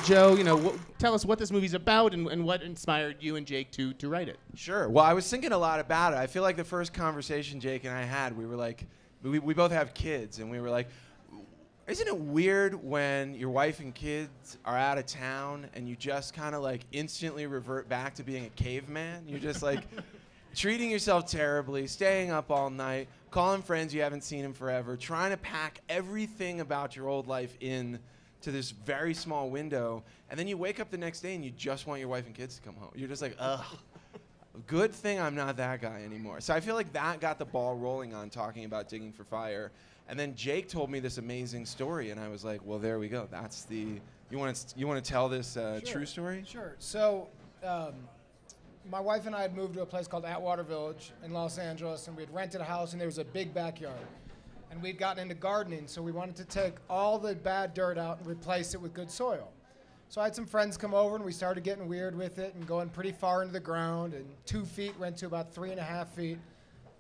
Joe, tell us what this movie's about and what inspired you and Jake to write it. Sure. Well, I was thinking a lot about it. I feel like the first conversation Jake and I had, we were like, we both have kids, and we were like, isn't it weird when your wife and kids are out of town and you just kind of like instantly revert back to being a caveman? You're just like treating yourself terribly, staying up all night, calling friends you haven't seen in forever, trying to pack everything about your old life in to this very small window, and then you wake up the next day and you just want your wife and kids to come home. You're just like, ugh, good thing I'm not that guy anymore. So I feel like that got the ball rolling on talking about Digging for Fire. And then Jake told me this amazing story, and I was like, well, there we go. That's the, you want to tell this true story? Sure. So my wife and I had moved to a place called Atwater Village in Los Angeles, and we had rented a house, and there was a big backyard. And we'd gotten into gardening, so we wanted to take all the bad dirt out and replace it with good soil. So I had some friends come over, and we started getting weird with it and going pretty far into the ground, and 2 feet went to about 3.5 feet.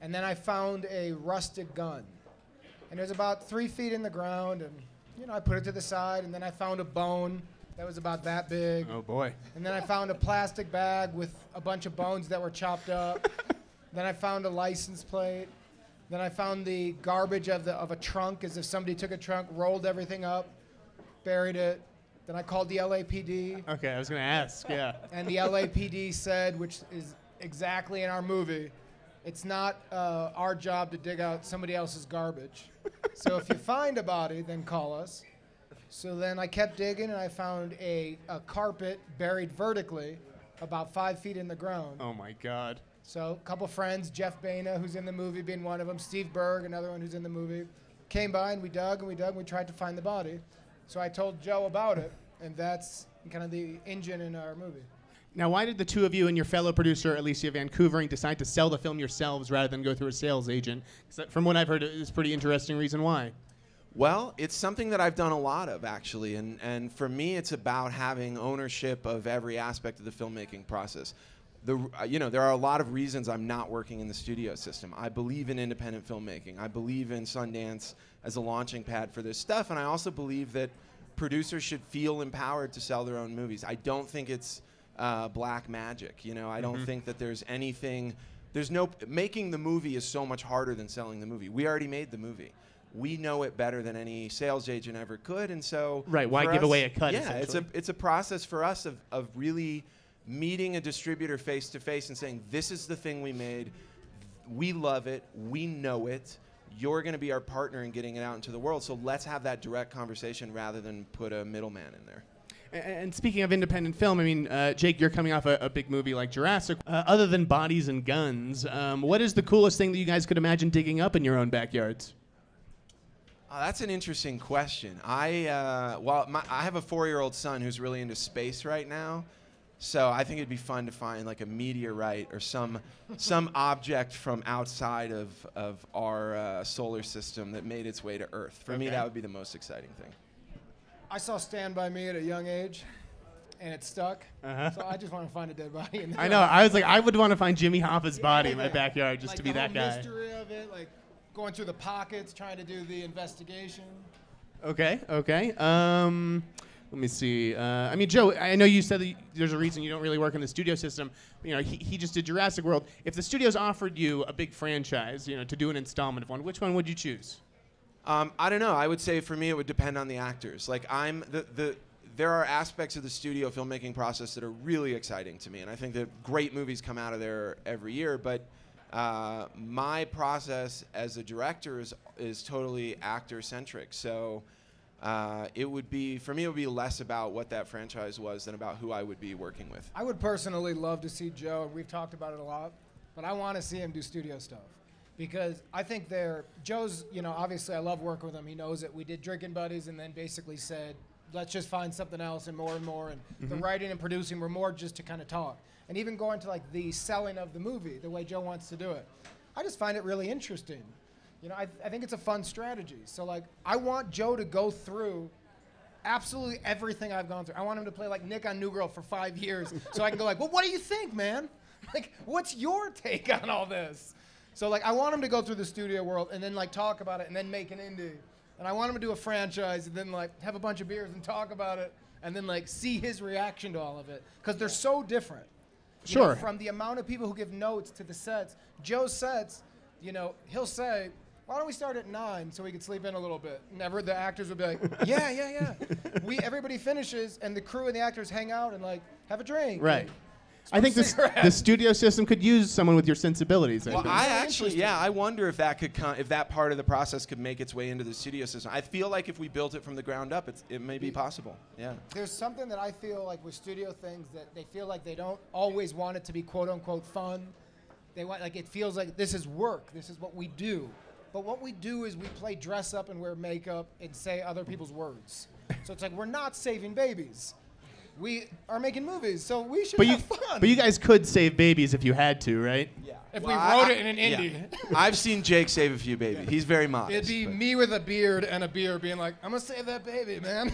And then I found a rusted gun. And it was about 3 feet in the ground, and I put it to the side, and then I found a bone that was about that big. Oh, boy. And then I found a plastic bag with a bunch of bones that were chopped up. Then I found a license plate. Then I found the garbage of a trunk, as if somebody took a trunk, rolled everything up, buried it. Then I called the LAPD. Okay, I was going to ask, yeah. And the LAPD said, which is exactly in our movie, it's not our job to dig out somebody else's garbage. So if you find a body, then call us. So then I kept digging, and I found a carpet buried vertically about 5 feet in the ground. Oh, my God. So a couple friends, Jeff Baina, who's in the movie, being one of them, Steve Berg, another one who's in the movie, came by, and we dug, and we dug, and we tried to find the body. So I told Joe about it, and that's kind of the engine in our movie. Now, why did the two of you and your fellow producer, Alicia Vancouvering, decide to sell the film yourselves rather than go through a sales agent? 'Cause from what I've heard, it's a pretty interesting reason why. Well, it's something that I've done a lot of, actually. And for me, it's about having ownership of every aspect of the filmmaking process. There are a lot of reasons I'm not working in the studio system. I believe in independent filmmaking. I believe in Sundance as a launching pad for this stuff. And I also believe that producers should feel empowered to sell their own movies. I don't think it's black magic. I don't think that there's anything. Making the movie is so much harder than selling the movie. We already made the movie. We know it better than any sales agent ever could, and so right. Why give away a cut? Yeah, it's a process for us of really meeting a distributor face to face and saying, this is the thing we made. We love it. We know it. You're going to be our partner in getting it out into the world. So let's have that direct conversation rather than put a middleman in there. And speaking of independent film, I mean, Jake, you're coming off a big movie like Jurassic. Other than bodies and guns, what is the coolest thing that you guys could imagine digging up in your own backyards? That's an interesting question. I have a 4-year-old son who's really into space right now, so I think it'd be fun to find like a meteorite or some object from outside of our solar system that made its way to Earth. For me, that would be the most exciting thing. I saw Stand By Me at a young age, and it stuck. So I just want to find a dead body. In I know. I was like, I would want to find Jimmy Hoffa's body in my backyard just like to be that guy. The mystery of it, like going through the pockets, trying to do the investigation. Okay. Let me see. I mean, Joe, I know you said that there's a reason you don't really work in the studio system. He just did Jurassic World. If the studios offered you a big franchise, to do an installment of one, which one would you choose? I don't know. I would say for me it would depend on the actors. Like there are aspects of the studio filmmaking process that are really exciting to me, and I think that great movies come out of there every year. But my process as a director is totally actor centric. So it would be less about what that franchise was than about who I would be working with. I would personally love to see Joe, and we've talked about it a lot, but I want to see him do studio stuff. Because I think Joe's, obviously I love working with him. He knows it. We did Drinking Buddies and then basically said, let's just find something else and more. And the writing and producing were more just to kind of talk. And even going to like the selling of the movie, the way Joe wants to do it. I just find it really interesting. I think it's a fun strategy. So like, I want Joe to go through absolutely everything I've gone through. I want him to play like Nick on New Girl for 5 years so I can go like, well, what do you think, man? Like, what's your take on all this? So like I want him to go through the studio world and then like talk about it and then make an indie And I want him to do a franchise and then like have a bunch of beers and talk about it and then like see his reaction to all of it. Because they're so different. You know, Sure. from the amount of people who give notes to the sets. Joe's sets, you know, he'll say, why don't we start at 9 so we can sleep in a little bit? And the actors will be like, yeah. Everybody finishes and the crew and the actors hang out and like have a drink. Right. I think the studio system could use someone with your sensibilities. Well, I think. I wonder if that could if that part of the process could make its way into the studio system. I feel like if we built it from the ground up, it may be possible. Yeah. There's something that I feel like with studio things that they feel like they don't always want it to be quote unquote fun. They want like it feels like this is work. This is what we do. But what we do is we play dress up and wear makeup and say other people's words. So it's like we're not saving babies. We are making movies, so we should have fun. But you guys could save babies if you had to, right? Yeah. If we wrote it in an indie. Yeah. I've seen Jake save a few babies. He's very modest. It'd be me with a beard and a beer being like, I'm going to save that baby, man.